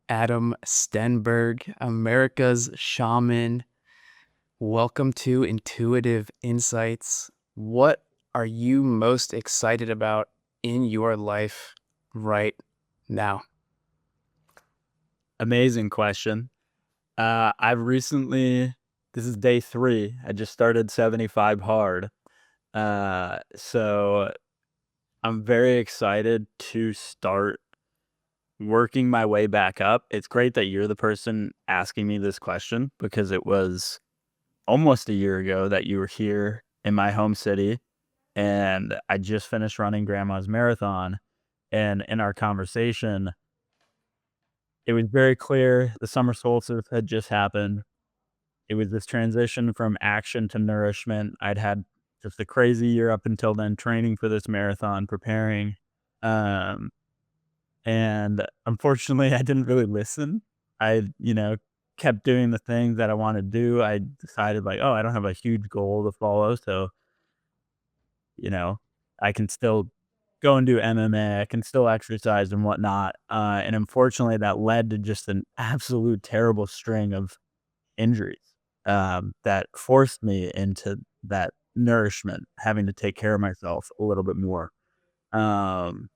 Adam Stenberg, America's shaman. Welcome to Intuitive Insights. What are you most excited about in your life right now? Amazing question. I've recently, this is day 3. I just started 75 hard. So I'm very excited to start working my way back up. It's great that you're the person asking me this question because it was almost a year ago that you were here in my home city and I just finished running grandma's marathon. And in our conversation, it was very clear the summer solstice had just happened. It was this transition from action to nourishment. I'd had just a crazy year up until then, training for this marathon, preparing, um, and unfortunately, I didn't really listen. I kept doing the things that I wanted to do. I decided like, "Oh, I don't have a huge goal to follow, so, you know, I can still go and do MMA, I can still exercise and whatnot," and unfortunately, that led to just an absolute terrible string of injuries, that forced me into that nourishment, having to take care of myself a little bit more. Um,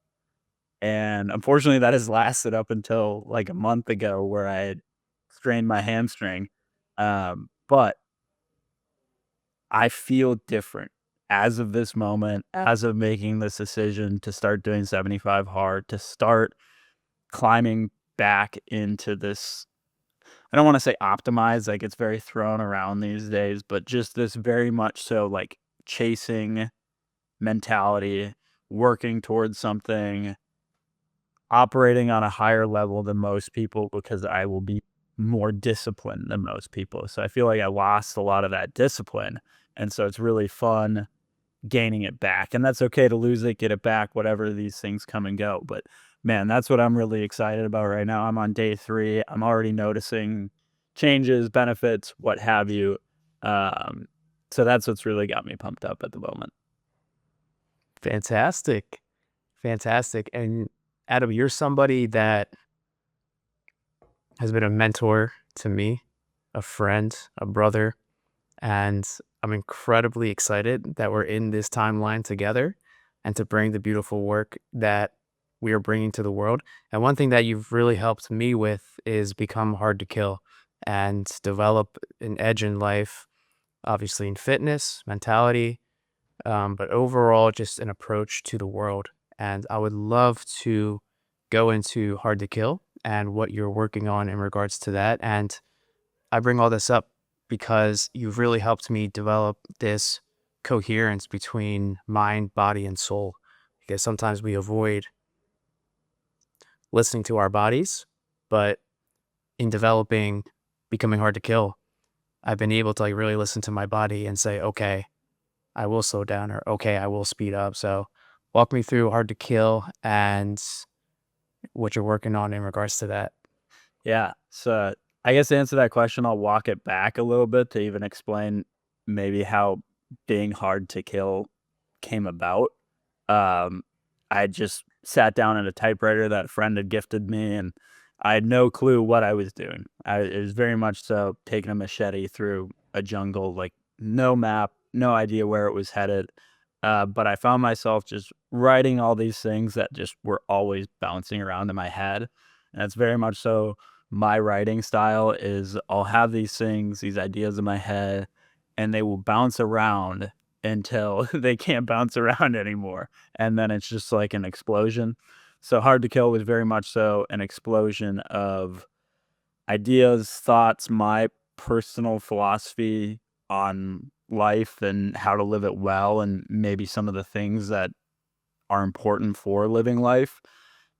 and unfortunately, that has lasted up until like a month ago where I had strained my hamstring. But I feel different as of this moment, as of making this decision to start doing 75 hard, to start climbing back into this. I don't wanna say optimize, like, it's very thrown around these days, but just this very much so, like, chasing mentality, working towards something, operating on a higher level than most people because I will be more disciplined than most people. So I feel like I lost a lot of that discipline, and so it's really fun gaining it back, and that's okay to lose it, get it back, whatever, these things come and go, but man, that's what I'm really excited about right now. I'm on day 3. I'm already noticing changes, benefits, what have you. Um, so that's what's really got me pumped up at the moment. Fantastic. Fantastic. And Adam, you're somebody that has been a mentor to me, a friend, a brother, and I'm incredibly excited that we're in this timeline together and to bring the beautiful work that we are bringing to the world. And one thing that you've really helped me with is become hard to kill and develop an edge in life, obviously in fitness, mentality, but overall just an approach to the world. And I would love to go into hard to kill and what you're working on in regards to that. And I bring all this up because you've really helped me develop this coherence between mind, body, and soul. Because sometimes we avoid listening to our bodies, but in developing becoming hard to kill, I've been able to like really listen to my body and say, okay, I will slow down or okay, I will speed up. So walk me through hard to kill and what you're working on in regards to that. Yeah, so I guess to answer that question, I'll walk it back a little bit to even explain maybe how being hard to kill came about. Um, I just sat down at a typewriter that a friend had gifted me, and I had no clue what I was doing. It was very much so taking a machete through a jungle, like no map, no idea where it was headed. But I found myself just writing all these things that just were always bouncing around in my head. And it's very much so my writing style is I'll have these things, these ideas in my head, and they will bounce around until they can't bounce around anymore. And then it's just like an explosion. So Hard to Kill was very much so an explosion of ideas, thoughts, my personal philosophy on life and how to live it well, and maybe some of the things that are important for living life.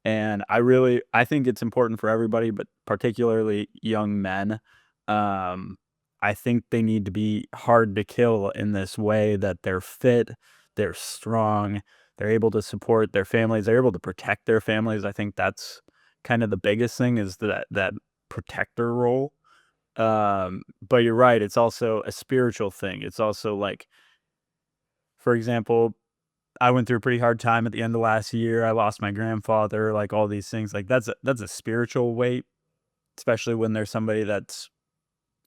And I think it's important for everybody, but particularly young men. Um, I think they need to be hard to kill in this way that they're fit, they're strong, they're able to support their families, they're able to protect their families. I think that's kind of the biggest thing is that protector role. But you're right, it's also a spiritual thing. It's also like, for example, I went through a pretty hard time at the end of last year. I lost my grandfather, like all these things. Like that's a spiritual weight especially when there's somebody that's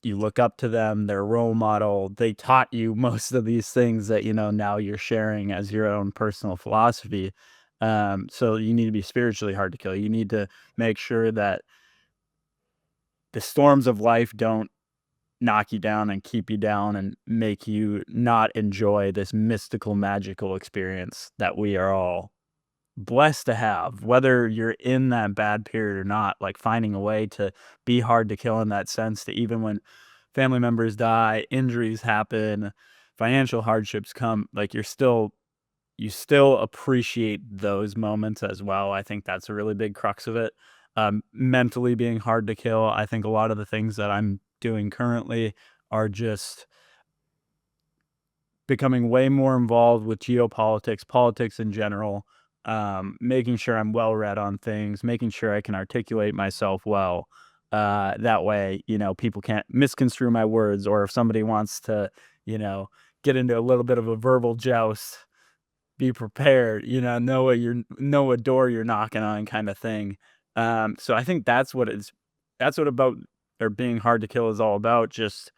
you look up to them, their role model. They taught you most of these things that, now you're sharing as your own personal philosophy. So you need to be spiritually hard to kill. You need to make sure that the storms of life don't knock you down and keep you down and make you not enjoy this mystical, magical experience that we are all blessed to have, whether you're in that bad period or not, like finding a way to be hard to kill in that sense, to even when family members die, injuries happen, financial hardships come, like you still appreciate those moments as well. I think that's a really big crux of it. Mentally being hard to kill. I think a lot of the things that I'm doing currently are just becoming way more involved with geopolitics, politics in general, making sure I'm well read on things, making sure I can articulate myself well. That way, people can't misconstrue my words, or if somebody wants to, you know, get into a little bit of a verbal joust, be prepared, know what door you're knocking on kind of thing. So I think that's what about or being hard to kill is all about. Just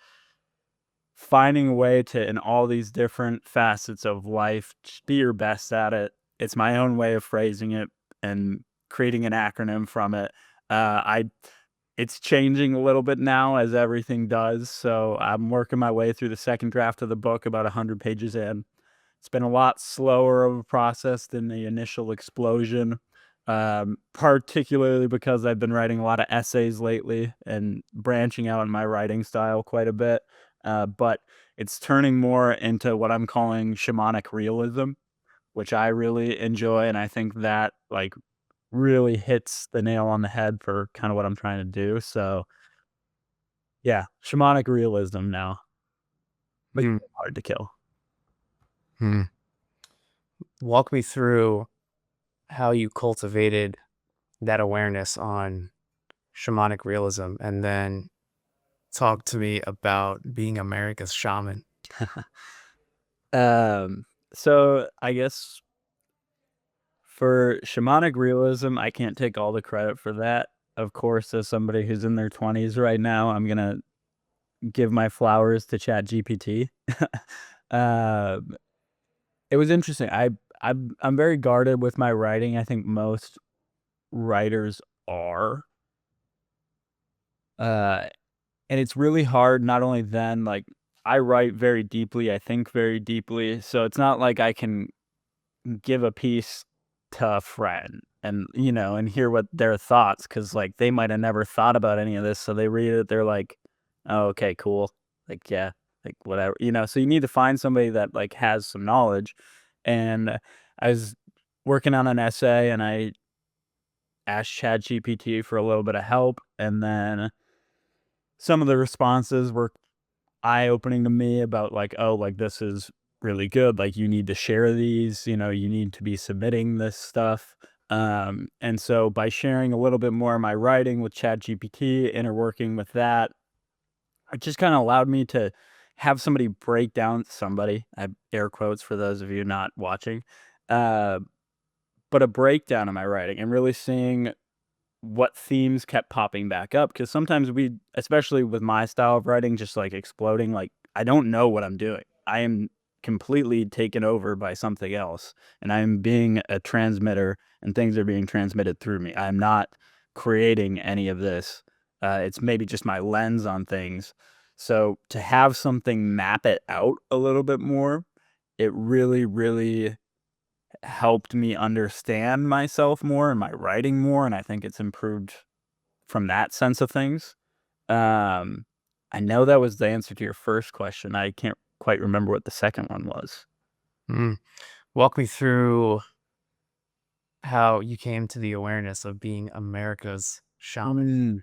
finding a way to, in all these different facets of life, just be your best at it. It's my own way of phrasing it and creating an acronym from it. I It's changing a little bit now as everything does. So I'm working my way through the second draft of the book, about 100 pages in. It's been a lot slower of a process than the initial explosion, particularly because I've been writing a lot of essays lately and branching out in my writing style quite a bit. But it's turning more into what I'm calling shamanic realism, which I really enjoy. And I think that really hits the nail on the head for kind of what I'm trying to do. So yeah, shamanic realism now, but Hmm. hard to kill. Hmm. Walk me through how you cultivated that awareness on shamanic realism, and then talk to me about being America's shaman. Um, so I guess for shamanic realism, I can't take all the credit for that. Of course, as somebody who's in their 20s right now, I'm gonna give my flowers to ChatGPT. Um, it was interesting. I'm very guarded with my writing. I think most writers are. Uh, and it's really hard. Not only then, like I write very deeply. I think very deeply. So it's not like I can give a piece to a friend and, and hear what their thoughts, because like they might have never thought about any of this. So they read it, they're like, oh, okay, cool. Like, yeah, like whatever, so you need to find somebody that like has some knowledge. And I was working on an essay and I asked ChatGPT for a little bit of help. And then some of the responses were eye-opening to me about like, "Oh, like, this is really good, like, you need to share these, you need to be submitting this stuff." And so by sharing a little bit more of my writing with ChatGPT, interworking with that, it just kinda allowed me to have somebody break down somebody, I air quotes for those of you not watching, uh, but a breakdown of my writing and really seeing what themes kept popping back up, because sometimes especially with my style of writing, just like exploding, like I don't know what I'm doing. I am completely taken over by something else, and I'm being a transmitter, and things are being transmitted through me. I'm not creating any of this. It's maybe just my lens on things. So to have something map it out a little bit more, it really, really helped me understand myself more and my writing more, and I think it's improved from that sense of things. Um, I know that was the answer to your first question. I can't quite remember what the second one was. Mm. Walk me through how you came to the awareness of being America's shaman. Mm.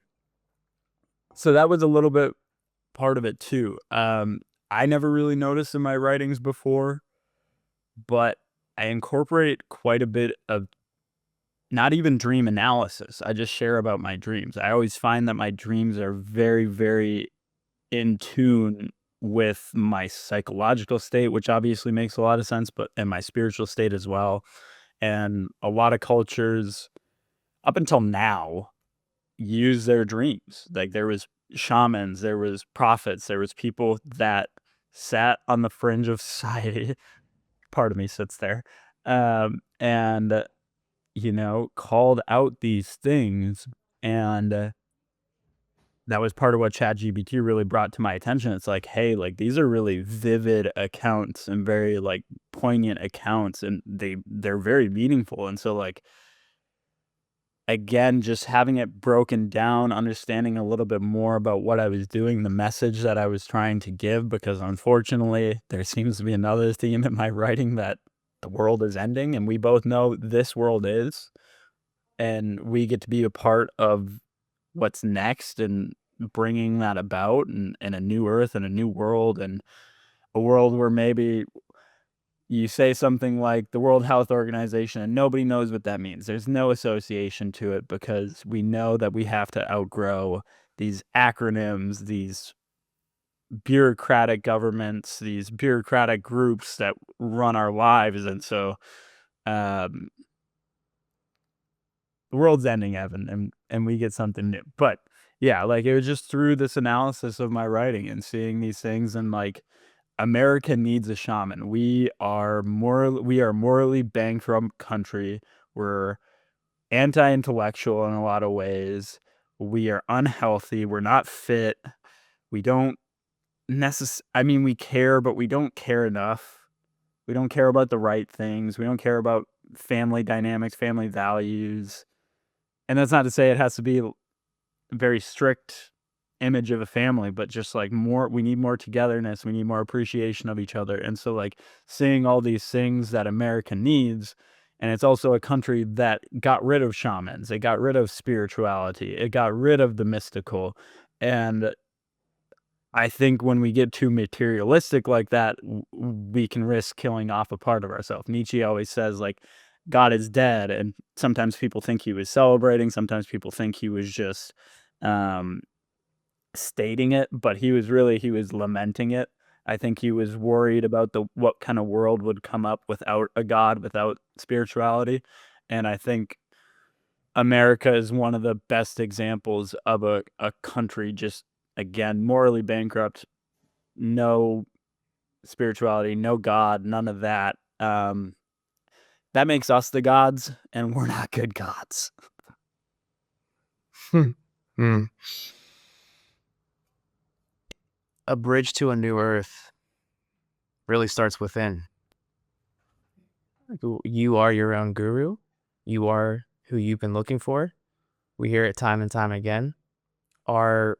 So that was a little bit part of it too. I never really noticed in my writings before, but I incorporate quite a bit of not even dream analysis. I just share about my dreams. I always find that my dreams are very, very in tune with my psychological state, which obviously makes a lot of sense, but and my spiritual state as well. And a lot of cultures up until now use their dreams. Like, there was shamans, there was prophets, there was people that sat on the fringe of society. Part of me sits there, and called out these things, and that was part of what ChatGPT really brought to my attention. It's like, hey, like, these are really vivid accounts and very, like, poignant accounts, and they're very meaningful, and so, like, again, just having it broken down, understanding a little bit more about what I was doing, the message that I was trying to give, because unfortunately, there seems to be another theme in my writing that the world is ending, and we both know this world is, and we get to be a part of what's next and bringing that about, and a new earth and a new world, and a world where maybe you say something like the World Health Organization and nobody knows what that means. There's no association to it because we know that we have to outgrow these acronyms, these bureaucratic governments, these bureaucratic groups that run our lives. And so um, the world's ending, Evan, and we get something new. But yeah, like, it was just through this analysis of my writing and seeing these things, and like, America needs a shaman. We are morally bankrupt country. We're anti-intellectual in a lot of ways. We are unhealthy. We're not fit. We don't I mean, we care, but we don't care enough. We don't care about the right things. We don't care about family dynamics, family values. And that's not to say it has to be very strict image of a family, but just like more, we need more togetherness, we need more appreciation of each other. And so, like, seeing all these things that America needs, and it's also a country that got rid of shamans, it got rid of spirituality, it got rid of the mystical. And I think when we get too materialistic like that, we can risk killing off a part of ourselves. Nietzsche always says, like, God is dead, and sometimes people think he was celebrating, sometimes people think he was just um stating it, but he was lamenting it. I think he was worried about the what kind of world would come up without a god, without spirituality, and I think America is one of the best examples of a country just, again, morally bankrupt, no spirituality, no God, none of that. That makes us the gods, and we're not good gods. Hmm. Hmm. A bridge to a new earth really starts within. You are your own guru. You are who you've been looking for. We hear it time and time again. Our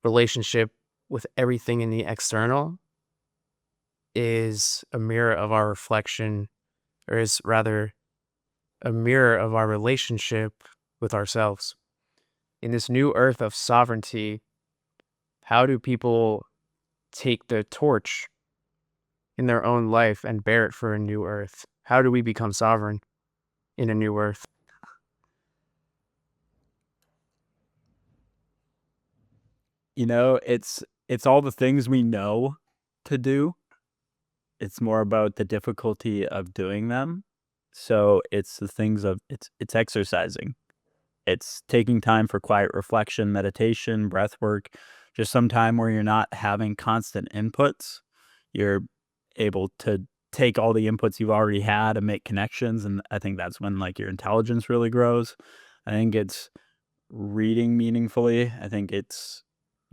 relationship with everything in the external is a mirror of our reflection, or is rather a mirror of our relationship with ourselves. In this new earth of sovereignty, how do people take the torch in their own life and bear it for a new earth? How do we become sovereign in a new earth? It's all the things we know to do. It's more about the difficulty of doing them. So it's the things of it's exercising. It's taking time for quiet reflection, meditation, breath work, just some time where you're not having constant inputs. You're able to take all the inputs you've already had and make connections, and I think that's when, like, your intelligence really grows. I think it's reading meaningfully. I think it's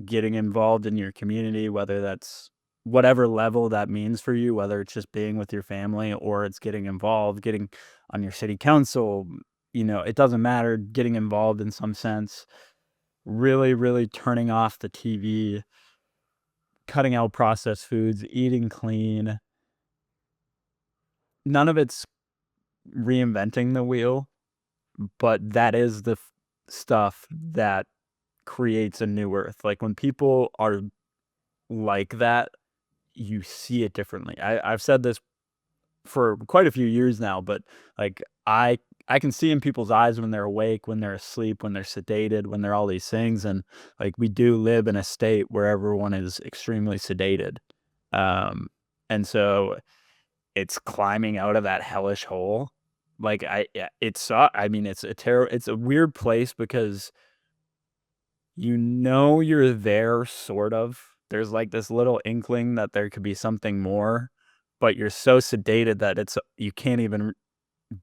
getting involved in your community, whether that's whatever level that means for you, whether it's just being with your family or it's getting involved, getting on your city council, it doesn't matter, getting involved in some sense, really, really turning off the TV, cutting out processed foods, eating clean. None of it's reinventing the wheel, but that is the stuff that creates a new earth. Like, when people are like that, you see it differently. I've said this for quite a few years now, but, like, I can see in people's eyes when they're awake, when they're asleep, when they're sedated, when they're all these things, and, like, we do live in a state where everyone is extremely sedated, um, and so it's climbing out of that hellish hole, Like, I mean, it's a weird place because you know you're there, sort of. There's, like, this little inkling that there could be something more, but you're so sedated that you can't even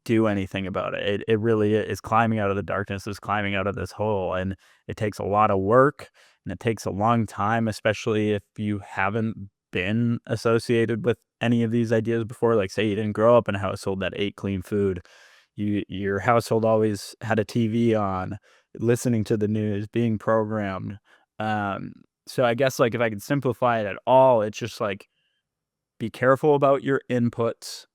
do anything about it. It really is climbing out of the darkness, is climbing out of this hole, and it takes a lot of work, and it takes a long time, especially if you haven't been associated with any of these ideas before. Like, say you didn't grow up in a household that ate clean food. Your household always had a TV on, listening to the news, being programmed. Um, so I guess, like, if I could simplify it at all, it's just, like, be careful about your inputs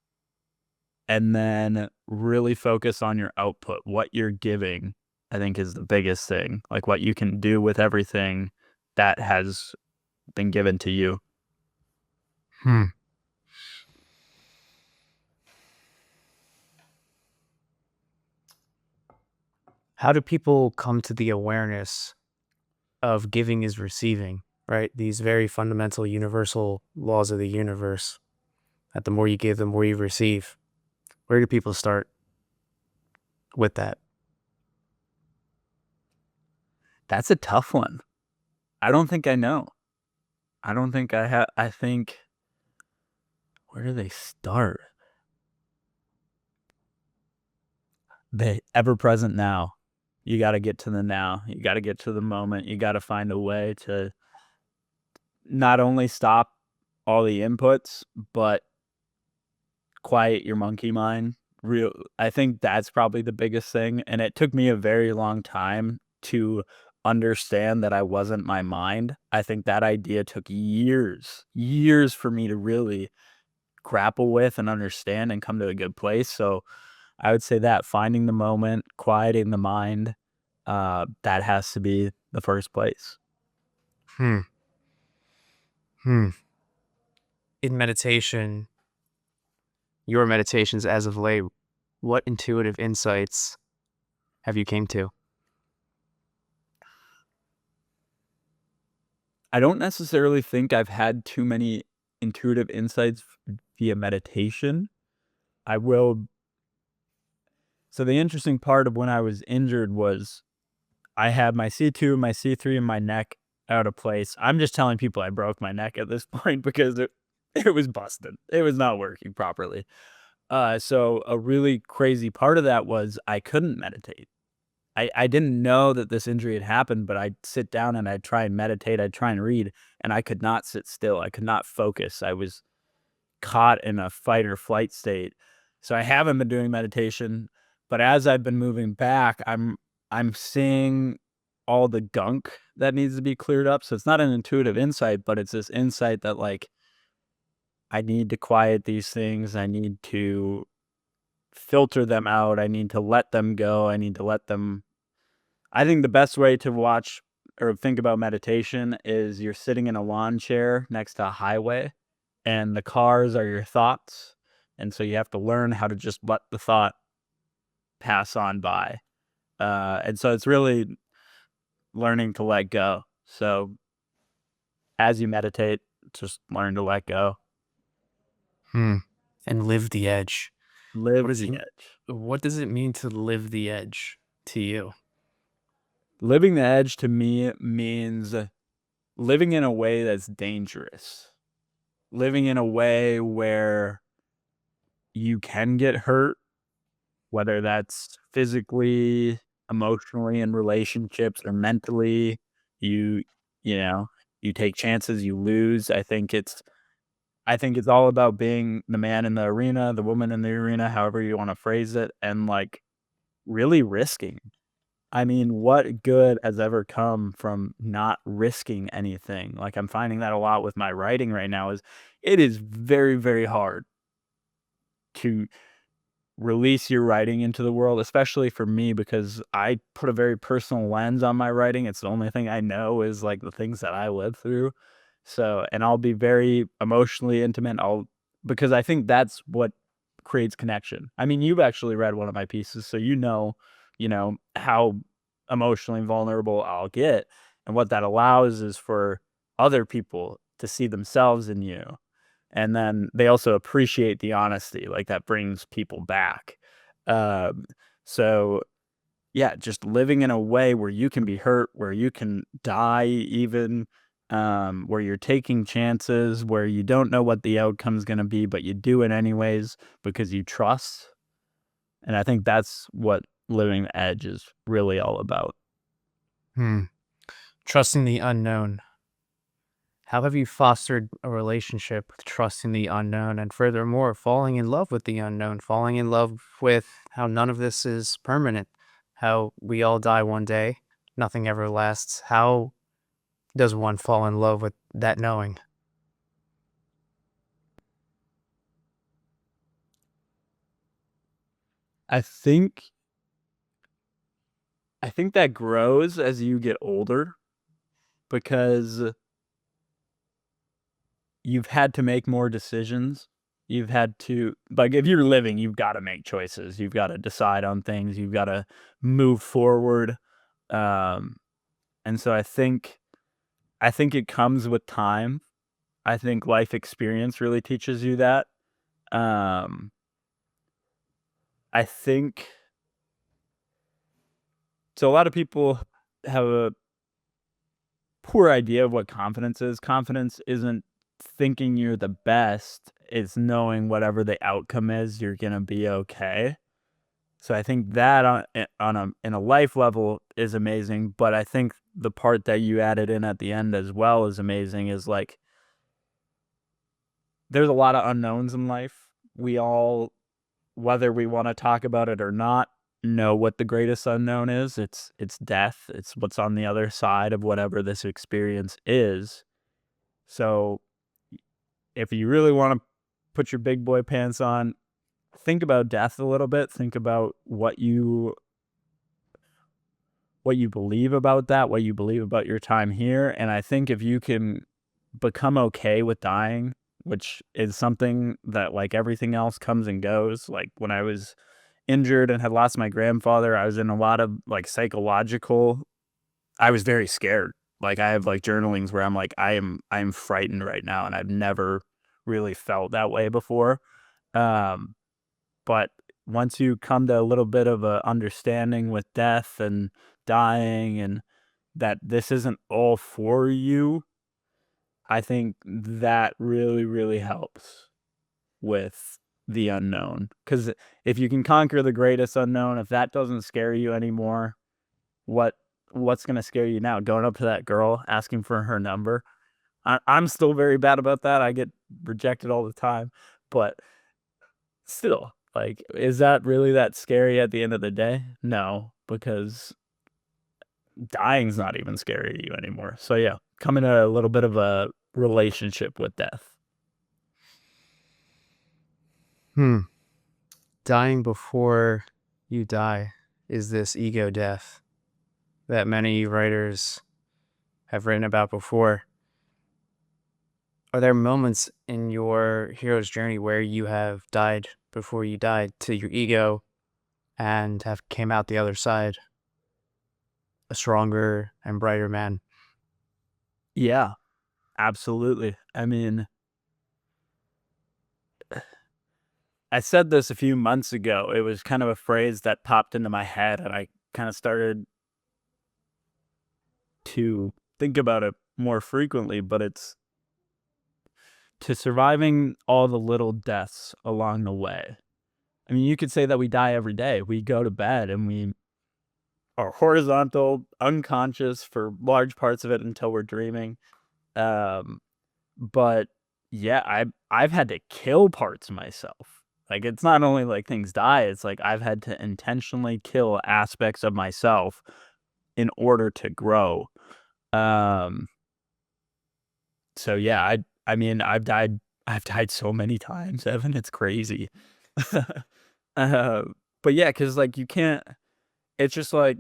and then really focus on your output. What you're giving, I think, is the biggest thing. Like, what you can do with everything that has been given to you. Hmm. How do people come to the awareness of giving is receiving, right? These very fundamental universal laws of the universe, that the more you give, the more you receive. Where do people start with that? That's a tough one. I don't think I know. I don't think I have. I think, where do they start? The ever present now. You got to get to the now. You got to get to the moment. You got to find a way to not only stop all the inputs, but quiet your monkey mind. Real I think that's probably the biggest thing, and it took me a very long time to understand that I wasn't my mind. I think that idea took years, years for me to really grapple with and understand and come to a good place. So, I would say that finding the moment, quieting the mind, that has to be the first place. Hmm. Hmm. In meditation, your meditations as of late, what intuitive insights have you came to? I don't necessarily think I've had too many intuitive insights via meditation. I will So the interesting part of when I was injured was I had my C2, my C3, and my neck out of place. I'm just telling people I broke my neck at this point because it was busted. It was not working properly. So a really crazy part of that was I couldn't meditate. I didn't know that this injury had happened, but I'd sit down and I'd try and meditate. I'd try and read, and I could not sit still. I could not focus. I was caught in a fight or flight state. So I haven't been doing meditation, but as I've been moving back, I'm seeing all the gunk that needs to be cleared up. So it's not an intuitive insight, but it's this insight that, like, I need to quiet these things. I need to filter them out. I need to let them go. I need to let them I think the best way to watch or think about meditation is you're sitting in a lawn chair next to a highway, and the cars are your thoughts. And so you have to learn how to just let the thought pass on by. And so it's really learning to let go. So as you meditate, just learn to let go. Hmm. And live the edge. What Live does it the edge. what does it mean to live the edge to you? Living the edge to me means living in a way that's dangerous. Living in a way where you can get hurt, whether that's physically, emotionally in relationships, or mentally. You you know, you take chances, you lose. I think it's all about being the man in the arena, the woman in the arena, however you wanna phrase it, and, like, really risking. I mean, what good has ever come from not risking anything? Like, I'm finding that a lot with my writing right now is it is very, very hard to release your writing into the world, especially for me because I put a very personal lens on my writing. It's the only thing I know is, like, the things that I live through. So, and I'll be very emotionally intimate. I'll Because I think that's what creates connection. I mean, you've actually read one of my pieces, so you know how emotionally vulnerable I'll get, and what that allows is for other people to see themselves in you, and then they also appreciate the honesty, like, that brings people back. Um, so yeah, just living in a way where you can be hurt, where you can die even, where you're taking chances, where you don't know what the outcome's gonna be, but you do it anyways because you trust. And I think that's what living the edge is really all about. Hmm. Trusting the unknown. How have you fostered a relationship with trusting the unknown and furthermore, falling in love with the unknown, falling in love with how none of this is permanent, how we all die one day, nothing ever lasts? How does one fall in love with that knowing? I think I think that grows as you get older because you've had to make more decisions. You've had to like, if you're living, you've gotta make choices. You've gotta decide on things. You've gotta move forward. Um, and so I think it comes with time. I think life experience really teaches you that. Um, I think so a lot of people have a poor idea of what confidence is. Confidence isn't thinking you're the best, it's knowing whatever the outcome is, you're gonna be okay. So I think that on a in a life level is amazing, but I think the part that you added in at the end as well is amazing, is like there's a lot of unknowns in life. We all, whether we wanna talk about it or not, know what the greatest unknown is. It's death. It's what's on the other side of whatever this experience is. So, if you really wanna put your big boy pants on, think about death a little bit. Think about what you believe about that, what you believe about your time here, and I think if you can become okay with dying, which is something that, like everything else, comes and goes. Like, when I was injured and had lost my grandfather, I was in a lot of, like, psychological I was very scared. Like, I have, like, journalings where I'm like, I am frightened right now, and I've never really felt that way before. Um, but once you come to a little bit of a understanding with death and dying and that this isn't all for you, I think that really, really helps with the unknown. Because if you can conquer the greatest unknown, if that doesn't scare you anymore, what what's gonna scare you now? Going up to that girl, asking for her number? I'm still very bad about that. I get rejected all the time, but still, like, is that really that scary at the end of the day? No, because dying's not even scary to you anymore. So yeah, come in a little bit of a relationship with death. Hmm. Dying before you die is this ego death that many writers have written about before. Are there moments in your hero's journey where you have died before you died to your ego and have came out the other side a stronger and brighter man? Yeah, absolutely. I mean, I said this a few months ago. It was kind of a phrase that popped into my head, and I kind of started to think about it more frequently, but it's to surviving all the little deaths along the way. I mean, you could say that we die every day. We go to bed and we are horizontal, unconscious for large parts of it until we're dreaming. Um, but yeah, I've had to kill parts of myself. Like, it's not only like things die, it's like I've had to intentionally kill aspects of myself in order to grow. Um, so yeah, I mean, I've died so many times, Evan, it's crazy. Uh, but yeah, because like you can't it's just like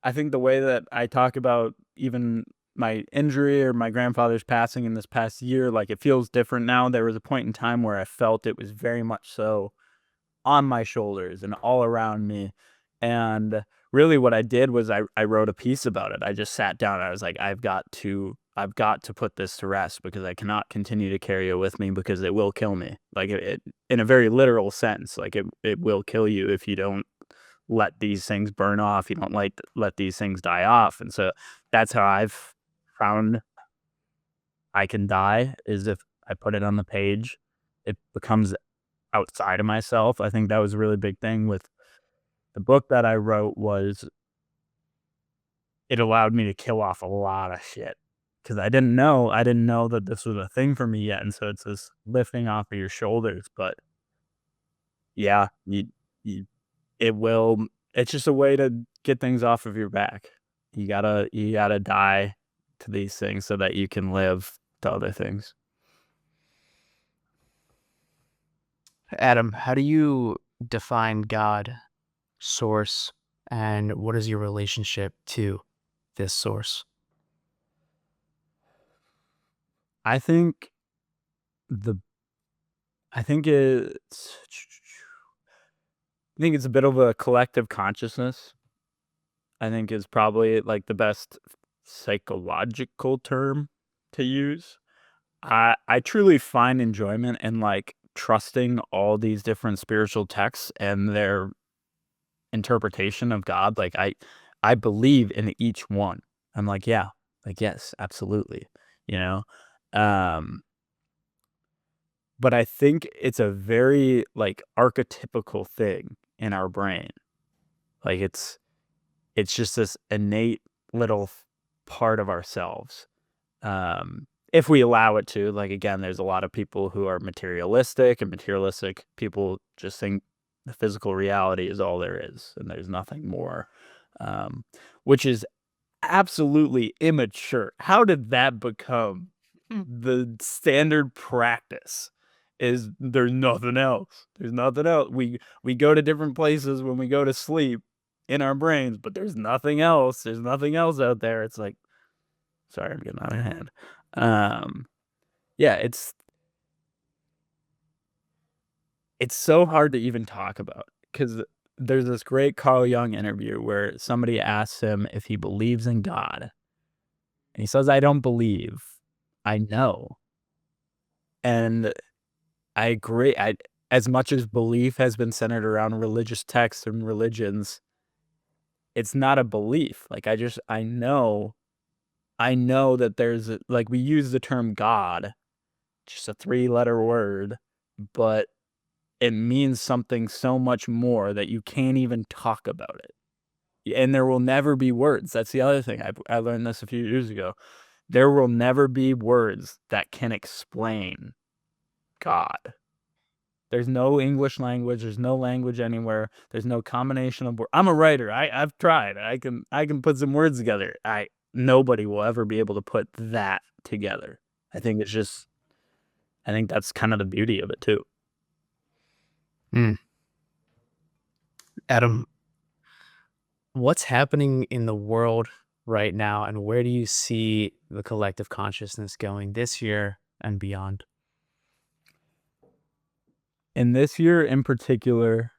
I think the way that I talk about even my injury or my grandfather's passing in this past year, like, it feels different now. There was a point in time where I felt it was very much so on my shoulders and all around me. And really what I did was I wrote a piece about it. I just sat down and I was like, I've got to put this to rest because I cannot continue to carry it with me because it will kill me. Like it in a very literal sense, like it will kill you if you don't let these things burn off. You don't like let these things die off. And so that's how I've found I can die is if I put it on the page. It becomes outside of myself. I think that was a really big thing with the book that I wrote was it allowed me to kill off a lot of shit because I didn't know that this was a thing for me yet, and so it's this lifting off of your shoulders, but yeah, you it will it's just a way to get things off of your back. You gotta die to these things so that you can live to other things. Adam, how do you define God, source, and what is your relationship to this source? I think the I think it's I think it's a bit of a collective consciousness. I think is probably like the best psychological term to use. I truly find enjoyment in like trusting all these different spiritual texts and their interpretation of God. Like I believe in each one. I'm like, yeah, like yes, absolutely. You know? Um but I think it's a very like archetypical thing in our brain. Like it's just this innate little part of ourselves. If we allow it to, like again, there's a lot of people who are materialistic, and materialistic people just think the physical reality is all there is, and there's nothing more, um, which is absolutely immature. How did that become the standard practice? Is there's nothing else. There's nothing else. We go to different places when we go to sleep in our brains, but there's nothing else. There's nothing else out there. It's like, sorry, I'm getting out of hand. Um, yeah, it's so hard to even talk about because there's this great Carl Jung interview where somebody asks him if he believes in God, and he says, "I don't believe, I know." And I agree. I as much as belief has been centered around religious texts and religions, it's not a belief. Like I know that there's like we use the term God, just a three-letter word, but it means something so much more that you can't even talk about it. And there will never be words. That's the other thing. I learned this a few years ago. There will never be words that can explain God. There's no English language. There's no language anywhere. There's no combination of words. I'm a writer. I've tried. I can put some words together. I Nobody will ever be able to put that together. I think it's just I think that's kind of the beauty of it too. Hmm. Adam, what's happening in the world right now, and where do you see the collective consciousness going this year and beyond? And this year in particular,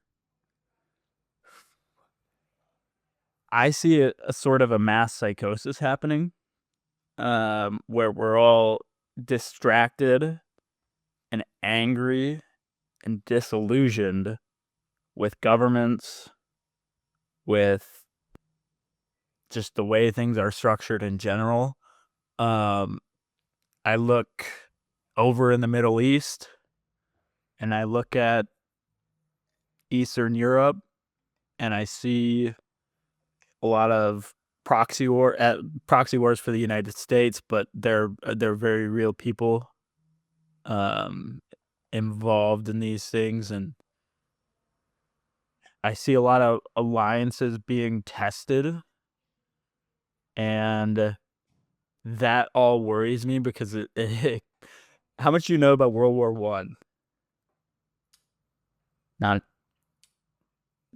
I see a sort of a mass psychosis happening, where we're all distracted and angry and disillusioned with governments, with just the way things are structured in general. Um, I look over in the Middle East and I look at Eastern Europe and I see a lot of proxy wars for the United States, but they're very real people um, involved in these things, and I see a lot of alliances being tested, and that all worries me because how much you know about World War One? Not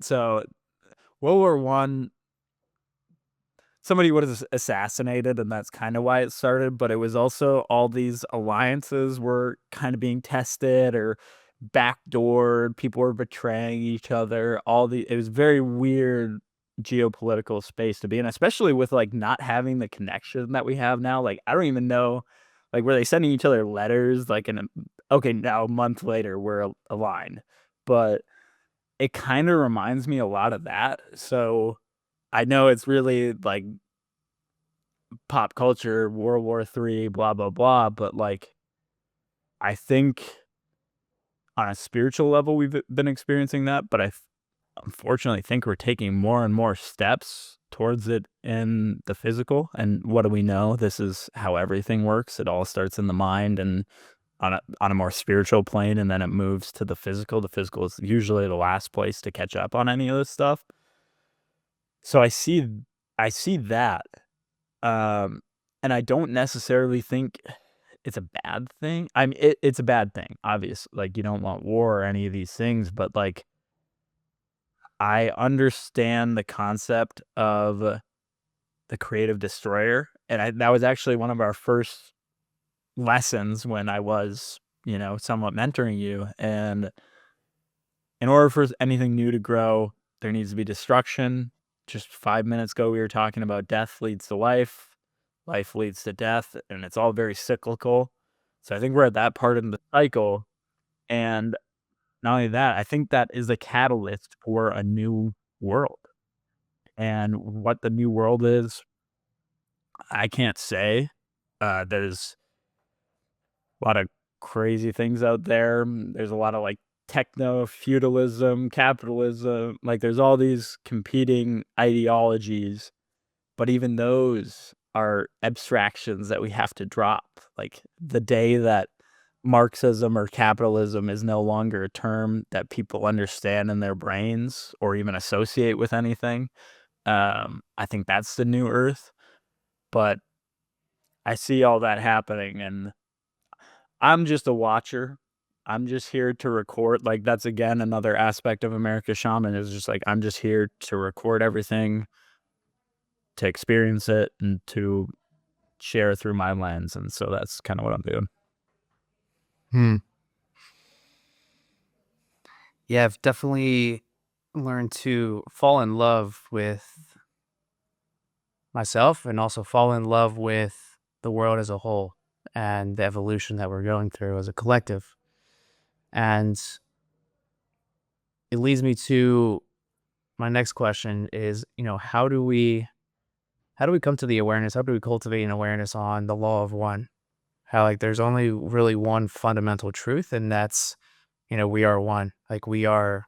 so. World War One, somebody was assassinated, and that's kind of why it started. But it was also all these alliances were kind of being tested or backdoored. People were betraying each other. It was very weird geopolitical space to be in, especially with like not having the connection that we have now. Like I don't even know, like were they sending each other letters? Like in okay, now a month later we're aligned, but it kind of reminds me a lot of that. So I know it's really like pop culture, World War III, blah blah blah, but like I think on a spiritual level we've been experiencing that, but unfortunately think we're taking more and more steps towards it in the physical. And what do we know? This is how everything works. It all starts in the mind and on a more spiritual plane, and then it moves to the physical. The physical is usually the last place to catch up on any of this stuff. So I see that. Um, and I don't necessarily think it's a bad thing. I mean, it's a bad thing, obviously. Like you don't want war or any of these things, but like I understand the concept of the creative destroyer, and that was actually one of our first lessons when I was, somewhat mentoring you. And in order for anything new to grow, there needs to be destruction. Just 5 minutes ago, we were talking about death leads to life, life leads to death, and it's all very cyclical. So I think we're at that part in the cycle. And not only that, I think that is a catalyst for a new world. And what the new world is, I can't say. There's a lot of crazy things out there. There's a lot of like techno feudalism, capitalism. Like there's all these competing ideologies, but even those are abstractions that we have to drop. Like the day that Marxism or capitalism is no longer a term that people understand in their brains or even associate with anything, I think that's the new earth. But I see all that happening, and I'm just a watcher. I'm just here to record. Like that's again another aspect of America Shaman is just like I'm just here to record everything, to experience it, and to share through my lens. And so that's kind of what I'm doing. Hmm. Yeah, I've definitely learned to fall in love with myself and also fall in love with the world as a whole and the evolution that we're going through as a collective. And it leads me to my next question is, how do we come to the awareness? How do we cultivate an awareness on the law of one? How like there's only really one fundamental truth, and that's, we are one. Like we are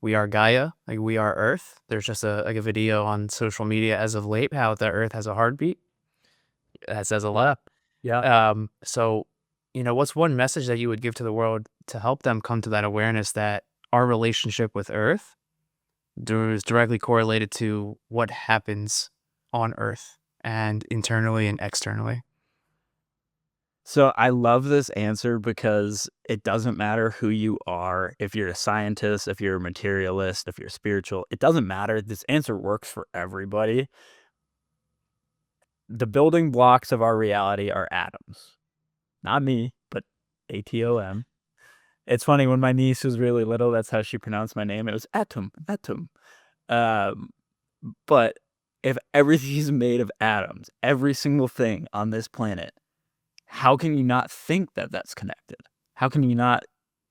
Gaia, like we are Earth. There's just a video on social media as of late how the Earth has a heartbeat. That says a Yeah. lot. Yeah. So, what's one message that you would give to the world to help them come to that awareness that our relationship with Earth is directly correlated to what happens on Earth and internally and externally? So I love this answer because it doesn't matter who you are. If you're a scientist, if you're a materialist, if you're spiritual, it doesn't matter. This answer works for everybody. The building blocks of our reality are atoms. Not me, but ATOM. It's funny when my niece was really little, that's how she pronounced my name. It was atom, atom. Um, but if everything's made of atoms, every single thing on this planet, how can you not think that that's connected? How can you not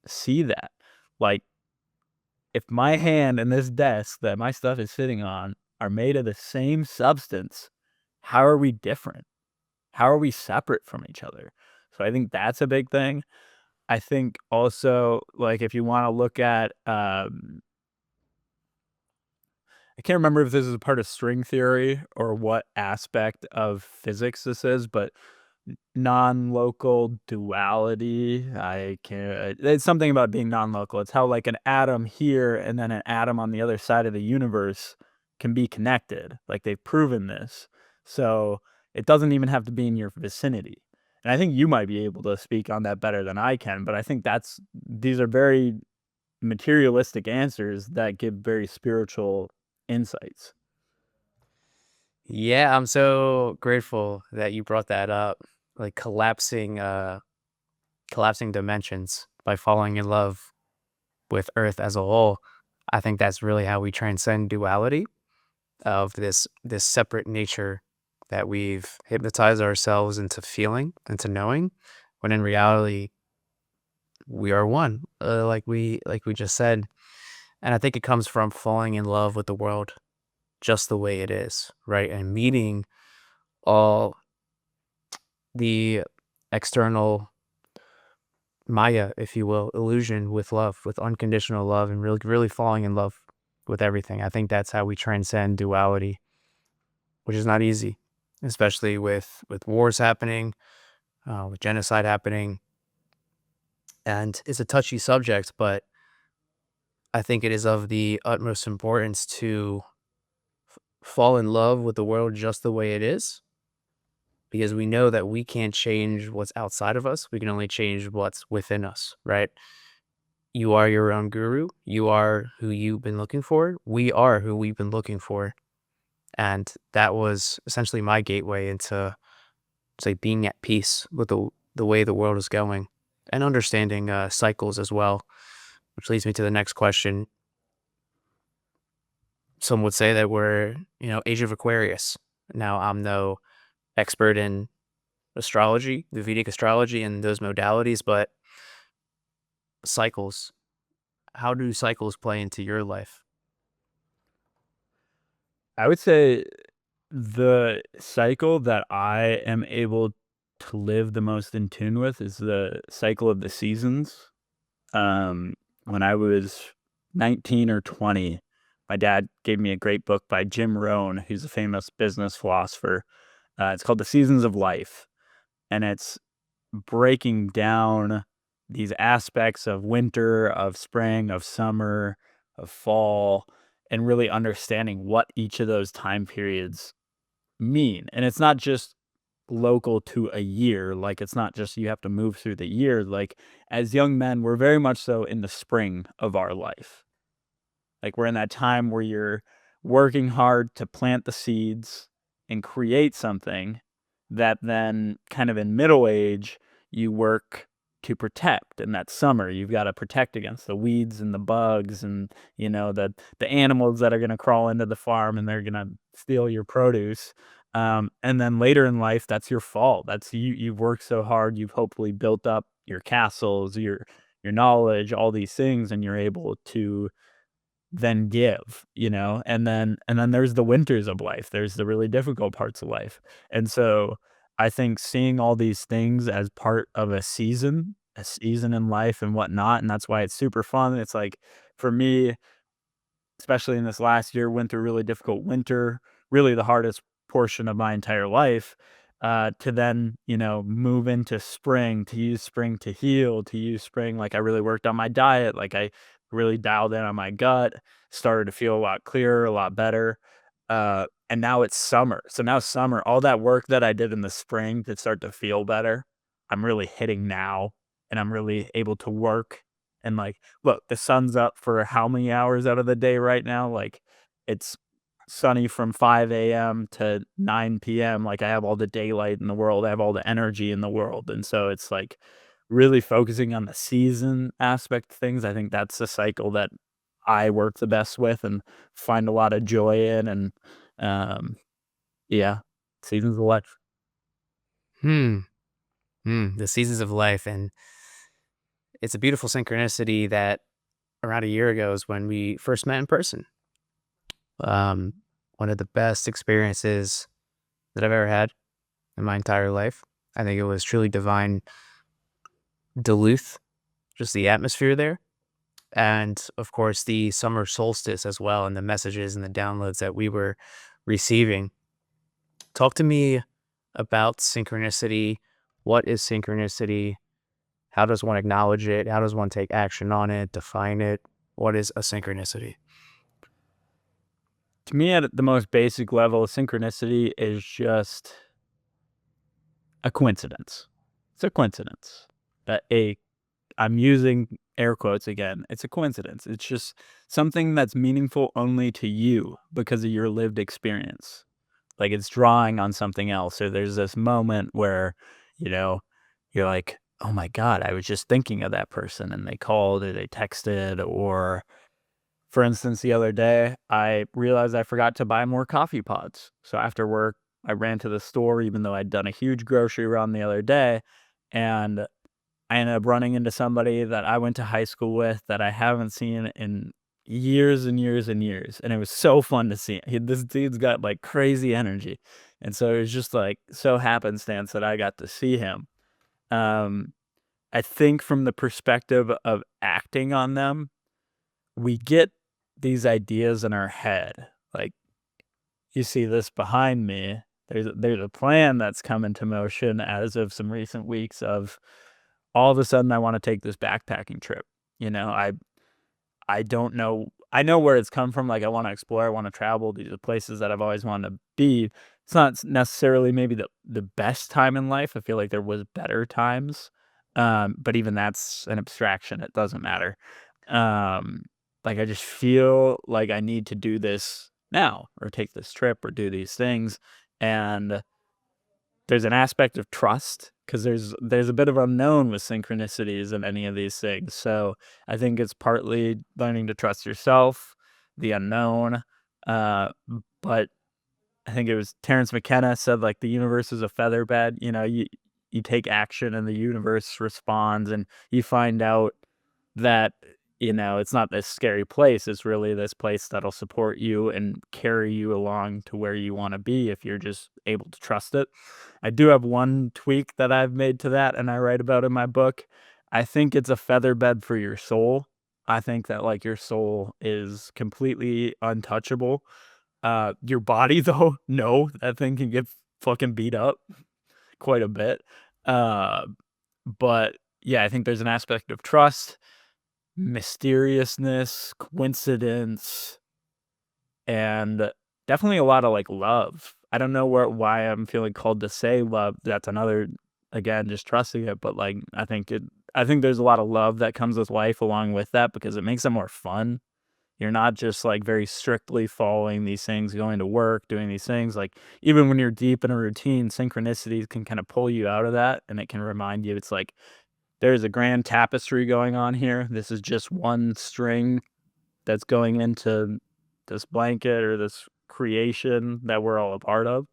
see that? Like, if my hand and this desk that my stuff is sitting on are made of the same substance, how are we different? How are we separate from each other? So I think that's a big thing. I think also, like, if you want to look at, I can't remember if this is a part of string theory or what aspect of physics this is, but non-local duality. I can't. It's something about being non-local. It's how like an atom here and then an atom on the other side of the universe can be connected. Like they've proven this. So it doesn't even have to be in your vicinity. And I think you might be able to speak on that better than I can, but I think these are very materialistic answers that give very spiritual insights. Yeah, I'm so grateful that you brought that up. Like collapsing dimensions by falling in love with Earth as a whole. I think that's really how we transcend duality. of this separate nature that we've hypnotized ourselves into feeling, into knowing, when in reality we are one, like we just said. And I think it comes from falling in love with the world just the way it is, right? And meeting all the external Maya, if you will, illusion with love, with unconditional love, and really falling in love with everything. I think that's how we transcend duality, which is not easy, especially with wars happening, with genocide happening, and it's a touchy subject, but I think it is of the utmost importance to fall in love with the world just the way it is, because we know that we can't change what's outside of us. We can only change what's within us, right? You are your own guru. You are who you've been looking for. We are who we've been looking for. And that was essentially my gateway into, say, being at peace with the way the world is going and understanding cycles as well, which leads me to the next question. Some would say that we're, age of Aquarius. Now, I'm no expert in astrology, the Vedic astrology and those modalities, but cycles, how do cycles play into your life? I would say the cycle that I am able to live the most in tune with is the cycle of the seasons. When I was 19 or 20, my dad gave me a great book by Jim Rohn, who's a famous business philosopher. It's called The Seasons of Life, and it's breaking down these aspects of winter, of spring, of summer, of fall, and really understanding what each of those time periods mean. And it's not just local to a year, like, it's not just you have to move through the year, like, as young men, we're very much so in the spring of our life. Like, we're in that time where you're working hard to plant the seeds and create something that then kind of in middle age, you work to protect. And that summer, you've got to protect against the weeds and the bugs and, the animals that are going to crawl into the farm and they're going to steal your produce. And then later in life, that's your fall. That's you've worked so hard, you've hopefully built up your castles, your knowledge, all these things, and you're able to then give, and then there's the winters of life. There's the really difficult parts of life. And so I think seeing all these things as part of a season in life and whatnot, and that's why it's super fun. It's like for me, especially in this last year, went through a really difficult winter, really the hardest portion of my entire life. To then, move into spring, to use spring to heal, to use spring. Like I really worked on my diet, like I really dialed in on my gut, started to feel a lot clearer, a lot better. And now it's summer. So now summer, all that work that I did in the spring to start to feel better, I'm really hitting now and I'm really able to work and like look, the sun's up for how many hours out of the day right now? Like, it's sunny from 5 AM to 9 PM, like, I have all the daylight in the world, I have all the energy in the world, and so it's, like, really focusing on the season aspect of things. I think that's the cycle that I work the best with and find a lot of joy in, and, um, yeah, seasons of life. Hmm. The seasons of life. And it's a beautiful synchronicity that around a year ago is when we first met in person. Um, One of the best experiences that I've ever had in my entire life. I think it was truly divine Duluth, just the atmosphere there. And of course, the summer solstice as well, and the messages and the downloads that we were receiving. Talk to me about synchronicity. What is synchronicity? How does one acknowledge it? How does one take action on it? Define it? What is a synchronicity? To me, at the most basic level, synchronicity is just a coincidence. It's a coincidence that a I'm using air quotes again. It's a coincidence. It's just something that's meaningful only to you because of your lived experience. Like it's drawing on something else. So there's this moment where, you know, you're like, oh my God, I was just thinking of that person and they called or they texted or For instance, the other day, I realized I forgot to buy more coffee pods. So after work, I ran to the store, even though I'd done a huge grocery run the other day. And I ended up running into somebody that I went to high school with that I haven't seen in years and years and years. And it was so fun to see. This dude's got like crazy energy. And so it was just like so happenstance that I got to see him. Um, I think from the perspective of acting on them, we get these ideas in our head. Like, you see this behind me. There's a plan that's come into motion as of some recent weeks of all of a sudden I want to take this backpacking trip. You know, I don't know. I know where it's come from. Like, I want to explore. I want to travel. These are places that I've always wanted to be. It's not necessarily maybe the best time in life. I feel like there was better times, but even that's an abstraction. It doesn't matter. Um, like, I just feel like I need to do this now, or take this trip, or do these things, and there's an aspect of trust because there's a bit of unknown with synchronicities and any of these things. So I think it's partly learning to trust yourself, the unknown. But I think it was Terence McKenna said like the universe is a feather bed. You know, you take action and the universe responds, and you find out that, you know, it's not this scary place, it's really this place that'll support you and carry you along to where you wanna be if you're just able to trust it. I do have one tweak that I've made to that, and I write about in my book. I think it's a feather bed for your soul. I think that, like, your soul is completely untouchable. Your body, though, no, that thing can get fucking beat up quite a bit. Uh, but, yeah, I think there's an aspect of trust, mysteriousness, coincidence, and definitely a lot of, like, love. I don't know why I'm feeling called to say love. That's another, again, just trusting it, but, like, I think there's a lot of love that comes with life along with that because it makes it more fun. You're not just, like, very strictly following these things, going to work, doing these things, like, even when you're deep in a routine, synchronicities can kinda pull you out of that, and it can remind you it's like, there's a grand tapestry going on here. This is just one string that's going into this blanket or this creation that we're all a part of.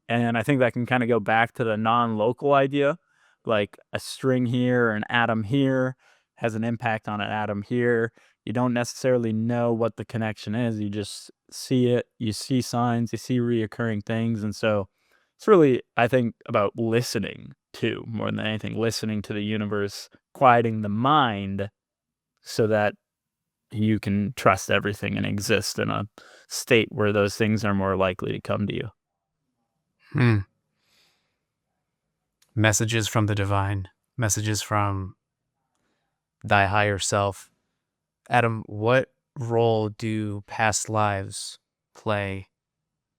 And I think that can kind of go back to the non-local idea, like a string here or an atom here has an impact on an atom here. You don't necessarily know what the connection is. You just see it, you see signs, you see reoccurring things. And so it's really, I think, about listening too, more than anything, listening to the universe, quieting the mind so that you can trust everything and exist in a state where those things are more likely to come to you. Hmm. Messages from the divine, messages from thy higher self. Adam, what role do past lives play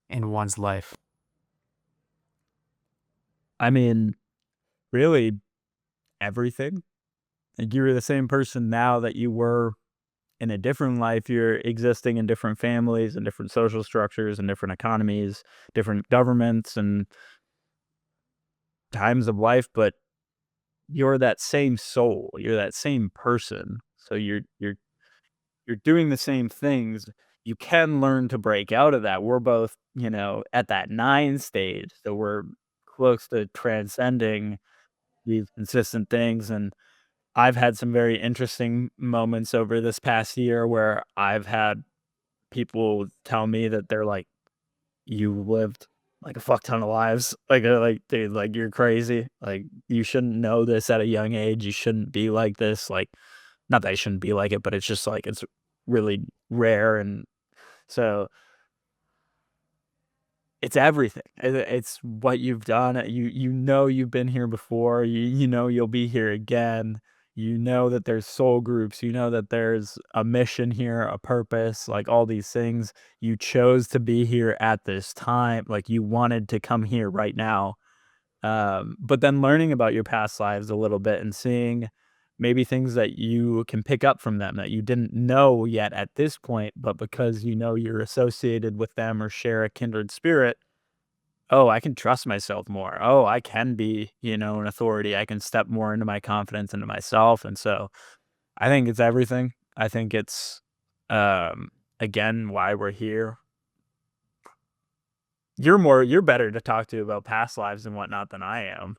in one's life? I mean, really everything. Like, you're the same person now that you were in a different life. You're existing in different families and different social structures and different economies, different governments and times of life, but you're that same soul. You're that same person. So you're doing the same things. You can learn to break out of that. We're both, you know, at that 9 stage, so we're close to transcending these consistent things, and I've had some very interesting moments over this past year where I've had people tell me that they're like, "You lived, like, a fuck ton of lives." Like, they're like, "Dude, like, you're crazy. Like, you shouldn't know this at a young age. You shouldn't be like this." Like, not that I shouldn't be like it, but it's just, like, it's really rare, and so it's everything. It's what you've done. You know you've been here before. You know you'll be here again. You know that there's soul groups. You know that there's a mission here, a purpose, like all these things. You chose to be here at this time. Like, you wanted to come here right now. But then learning about your past lives a little bit and seeing maybe things that you can pick up from them that you didn't know yet at this point, but because you know you're associated with them or share a kindred spirit, oh, I can trust myself more. Oh, I can be, you know, an authority. I can step more into my confidence into myself. And so I think it's everything. I think it's Um, again, why we're here. You're better to talk to about past lives and whatnot than I am.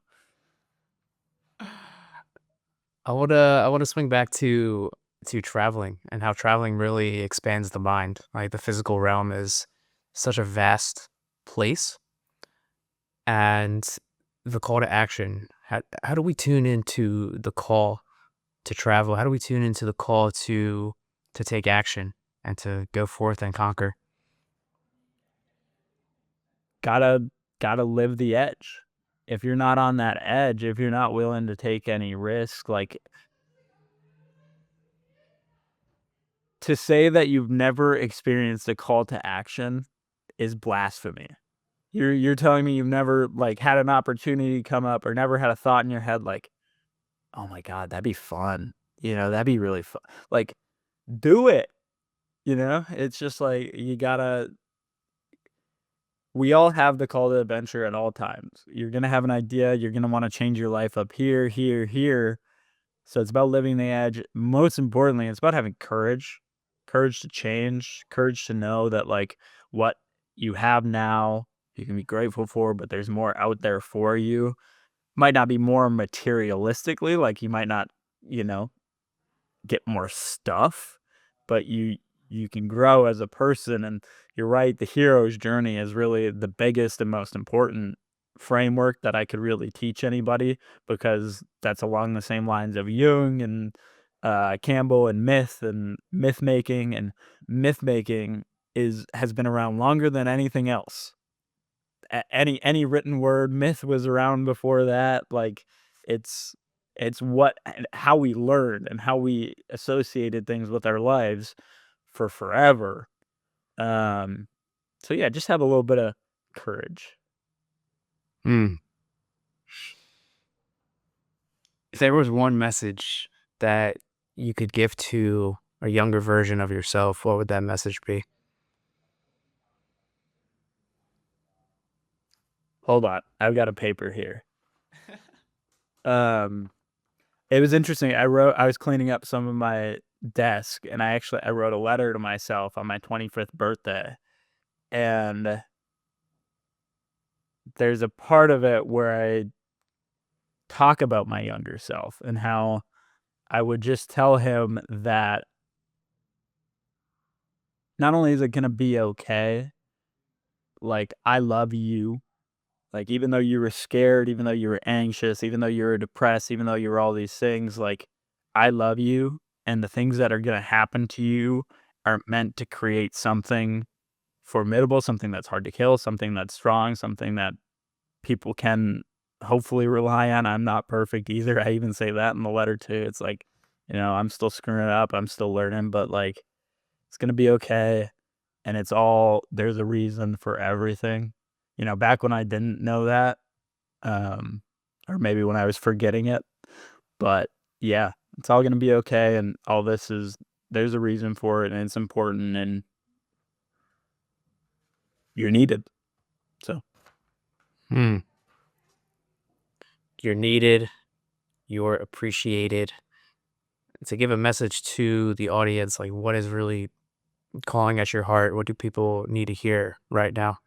I wanna swing back to traveling and how traveling really expands the mind. Like the physical realm is such a vast place, and the call to action. How do we tune into the call to travel? How do we tune into the call to take action and to go forth and conquer? Gotta gotta live the edge. If you're not on that edge, if you're not willing to take any risk, like to say that you've never experienced a call to action is blasphemy. You're telling me you've never, like, had an opportunity come up or never had a thought in your head like, "Oh my god, that'd be fun." That'd be really fun. Like, do it, you know? It's just like you gotta we all have the call to adventure at all times. You're gonna have an idea, you're gonna wanna change your life up here, here, here. So it's about living the edge. Most importantly, it's about having courage, courage to change, courage to know that like what you have now, you can be grateful for, but there's more out there for you. Might not be more materialistically, like you might not, you know, get more stuff, but you can grow as a person. And you're right, the hero's journey is really the biggest and most important framework that I could really teach anybody, because that's along the same lines of Jung and Campbell and myth making. And myth making is has been around longer than anything else. Any written word, myth was around before that. Like it's it's what and how we learned and how we associated things with our lives for forever. Um, so yeah, just have a little bit of courage. Hmm. If there was one message that you could give to a younger version of yourself, what would that message be? Hold on, I've got a paper here. Um, it was interesting. I was cleaning up some of my desk, and I wrote a letter to myself on my 25th birthday, and there's a part of it where I talk about my younger self and how I would just tell him that not only is it gonna be okay, like, I love you. Like, even though you were scared, even though you were anxious, even though you were depressed, even though you were all these things, like, I love you, and the things that are gonna happen to you are meant to create something formidable, something that's hard to kill, something that's strong, something that people can hopefully rely on. I'm not perfect either. I even say that in the letter too. It's like, I'm still screwing it up. I'm still learning, but like it's gonna be okay. And it's all there's a reason for everything. Back when I didn't know that, um, or maybe when I was forgetting it. But yeah, it's all gonna be okay. And all this is there's a reason for it and it's important and you're needed. So Hmm. You're needed, you're appreciated. To give a message to the audience, like what is really calling at your heart? What do people need to hear right now?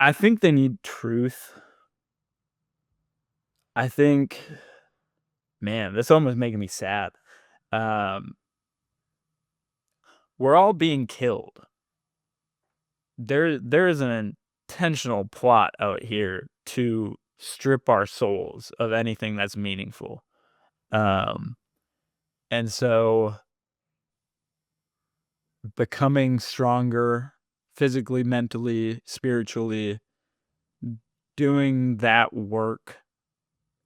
I think they need truth. I think Man, this almost making me sad. Um, we're all being killed. There is an intentional plot out here to strip our souls of anything that's meaningful. Um, and so becoming stronger physically, mentally, spiritually, doing that work,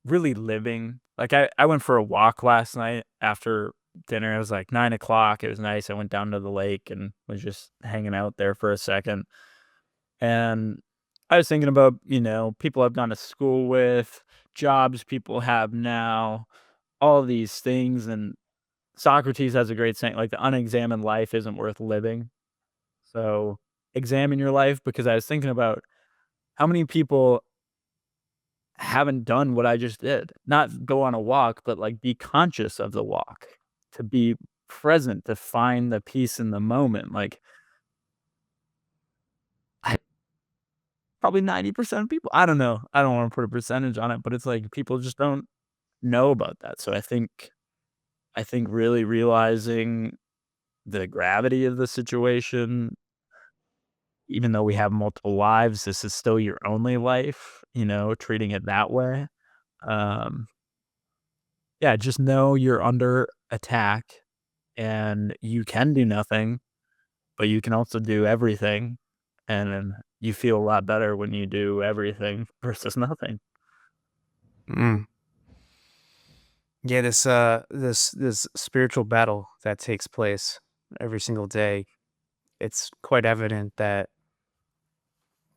really living. Like I went for a walk last night after dinner. It was like 9 o'clock. It was nice. I went down to the lake and was just hanging out there for a second. And I was thinking about, people I've gone to school with, jobs people have now, all these things. And Socrates has a great saying, like the unexamined life isn't worth living. So examine your life, because I was thinking about how many people haven't done what I just did. Not go on a walk, but, like, be conscious of the walk, to be present, to find the peace in the moment, like, I probably 90% of people, I don't know, I don't wanna put a percentage on it, but it's like people just don't know about that, so I think really realizing the gravity of the situation, even though we have multiple lives, this is still your only life, treating it that way. Um, yeah, just know you're under attack and you can do nothing, but you can also do everything. And then you feel a lot better when you do everything versus nothing. Mm. Yeah, this spiritual battle that takes place every single day, it's quite evident that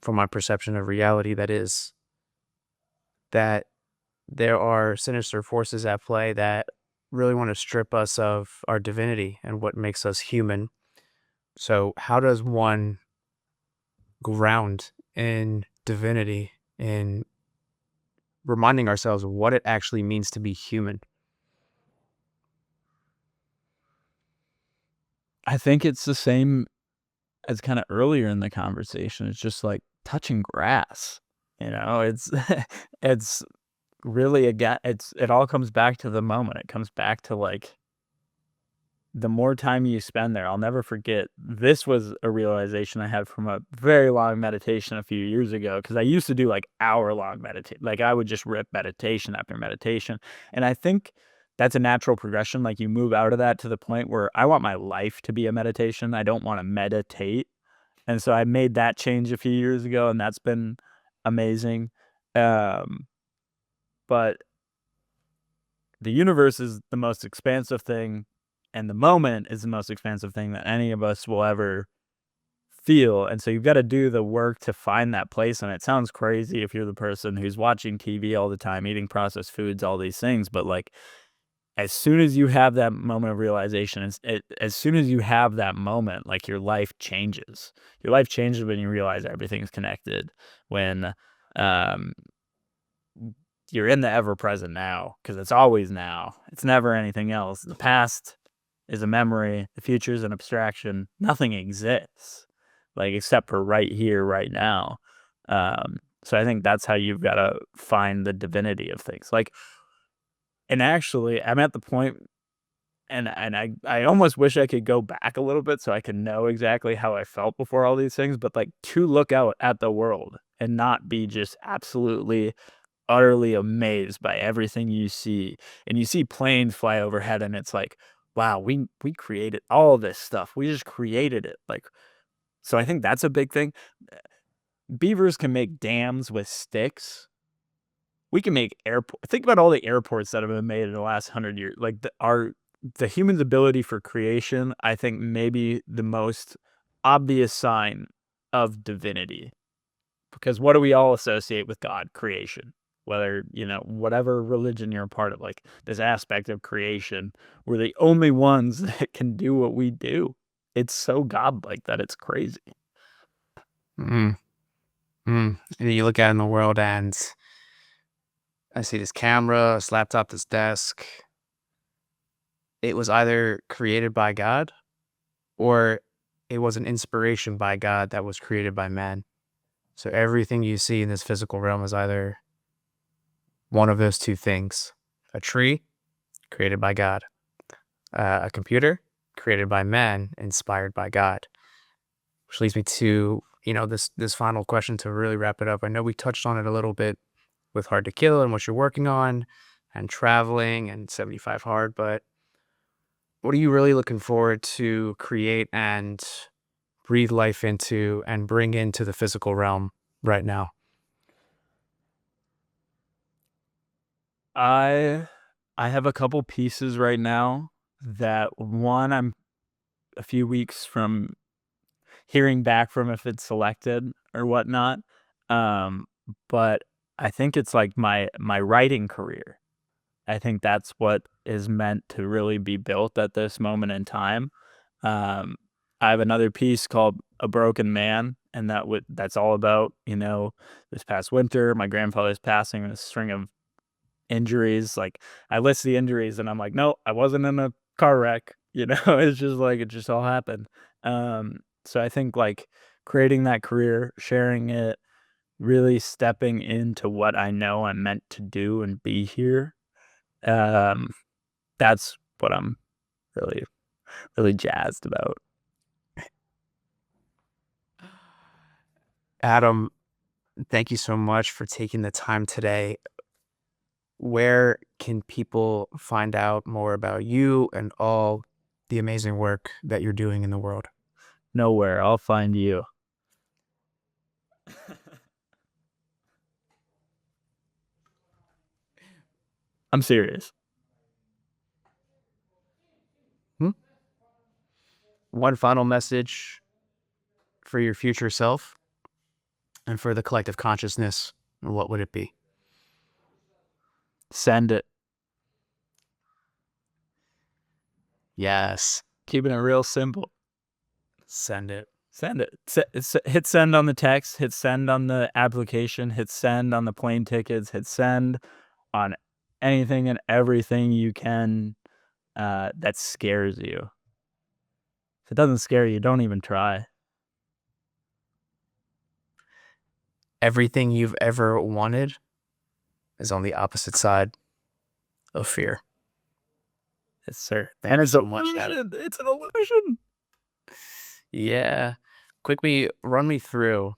from my perception of reality that there are sinister forces at play that really want to strip us of our divinity and what makes us human. So, how does one ground in divinity in reminding ourselves of what it actually means to be human? I think it's the same as kind of earlier in the conversation. It's just like touching grass. It's it's really again it all comes back to the moment. It comes back to like the more time you spend there, I'll never forget. This was a realization I had from a very long meditation a few years ago because I used to do like hour-long meditate like, I would just rip meditation after meditation, and I think that's a natural progression, like, you move out of that to the point where I want my life to be a meditation, I don't wanna meditate, and so I made that change a few years ago, and that's been amazing, um, but the universe is the most expansive thing, and the moment is the most expansive thing that any of us will ever feel. And so you've got to do the work to find that place. And it sounds crazy if you're the person who's watching TV all the time, eating processed foods, all these things. But like, as soon as you have that moment of realization, as soon as you have that moment, like your life changes. Your life changes when you realize everything's connected. When um, you're in the ever present now, because it's always now. It's never anything else. The past is a memory, the future is an abstraction. Nothing exists, like, except for right here, right now. So I think that's how you've gotta find the divinity of things, like, and actually, I'm at the point, and I almost wish I could go back a little bit so I could know exactly how I felt before all these things, but, like, to look out at the world and not be just absolutely utterly amazed by everything you see, and you see planes fly overhead, and it's like, "Wow, we created all this stuff. We just created it." Like, so I think that's a big thing. Beavers can make dams with sticks. We can make airport think about all the airports that have been made in the last 100 years. Like, the human's ability for creation, I think, maybe the most obvious sign of divinity. Because what do we all associate with God? Creation. Whether, whatever religion you're a part of, like this aspect of creation, we're the only ones that can do what we do. It's so godlike that it's crazy. Mm, mm. And you look out in the world, and I see this camera, this laptop, this desk. It was either created by God or it was an inspiration by God that was created by man. So everything you see in this physical realm is either one of those two things: a tree created by God, a computer created by man, inspired by God. Which leads me to this final question to really wrap it up. I know we touched on it a little bit with Hard to Kill and what you're working on, and traveling and 75 Hard, but what are you really looking forward to create and breathe life into and bring into the physical realm right now? I I have a couple pieces right now that one I'm a few weeks from hearing back from if it's selected or whatnot. Um, but I think it's like my writing career. I think that's what is meant to really be built at this moment in time. Um, I have another piece called a broken man, and that's all about, this past winter, my grandfather's passing, a string of injuries. Like, I list the injuries and I'm like, no, I wasn't in a car wreck. It's just like it just all happened. So I think like creating that career, sharing it, really stepping into what I know I'm meant to do and be here. Um, that's what I'm really, really jazzed about. Adam, thank you so much for taking the time today. Where can people find out more about you and all the amazing work that you're doing in the world? Nowhere, I'll find you. I'm serious. Hmm? One final message for your future self and for the collective consciousness, what would it be? Send it. Yes, Keeping it real simple. send it. Send it. Hit send on the text, hit send on the application, hit send on the plane tickets, hit send on anything and everything you can that scares you. If it doesn't scare you, don't even try. Everything you've ever wanted is on the opposite side of fear. Yes, sir. Thank And you it's so much, Adam. illusion. It's an illusion. Yeah. Quickly run me through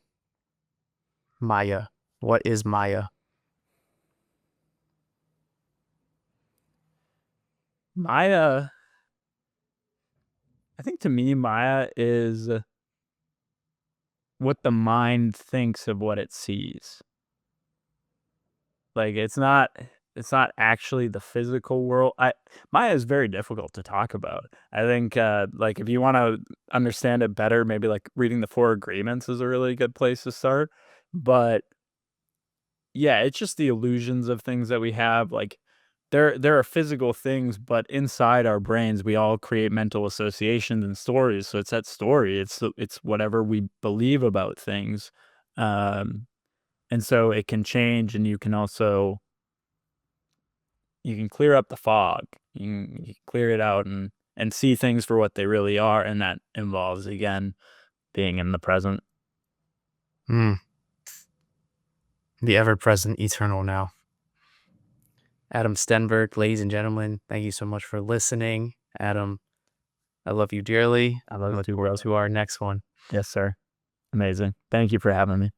Maya. What is Maya? Maya, I think to me, Maya is what the mind thinks of what it sees. Like, it's not actually the physical world. Maya is very difficult to talk about. I think, like, if you wanna understand it better, maybe, like, reading the Four Agreements is a really good place to start, but, yeah, it's just the illusions of things that we have, like, there are physical things, but inside our brains, we all create mental associations and stories, so it's that story, it's whatever we believe about things, um, and so it can change, and you can clear up the fog. You can clear it out and see things for what they really are, and that involves, again, being in the present. Hmm. The ever present, eternal now. Adam Stenberg, ladies and gentlemen, thank you so much for listening. Adam, I love you dearly. I love I it look too, forward brother. to our next one. Yes, sir. Amazing. Thank you for having me.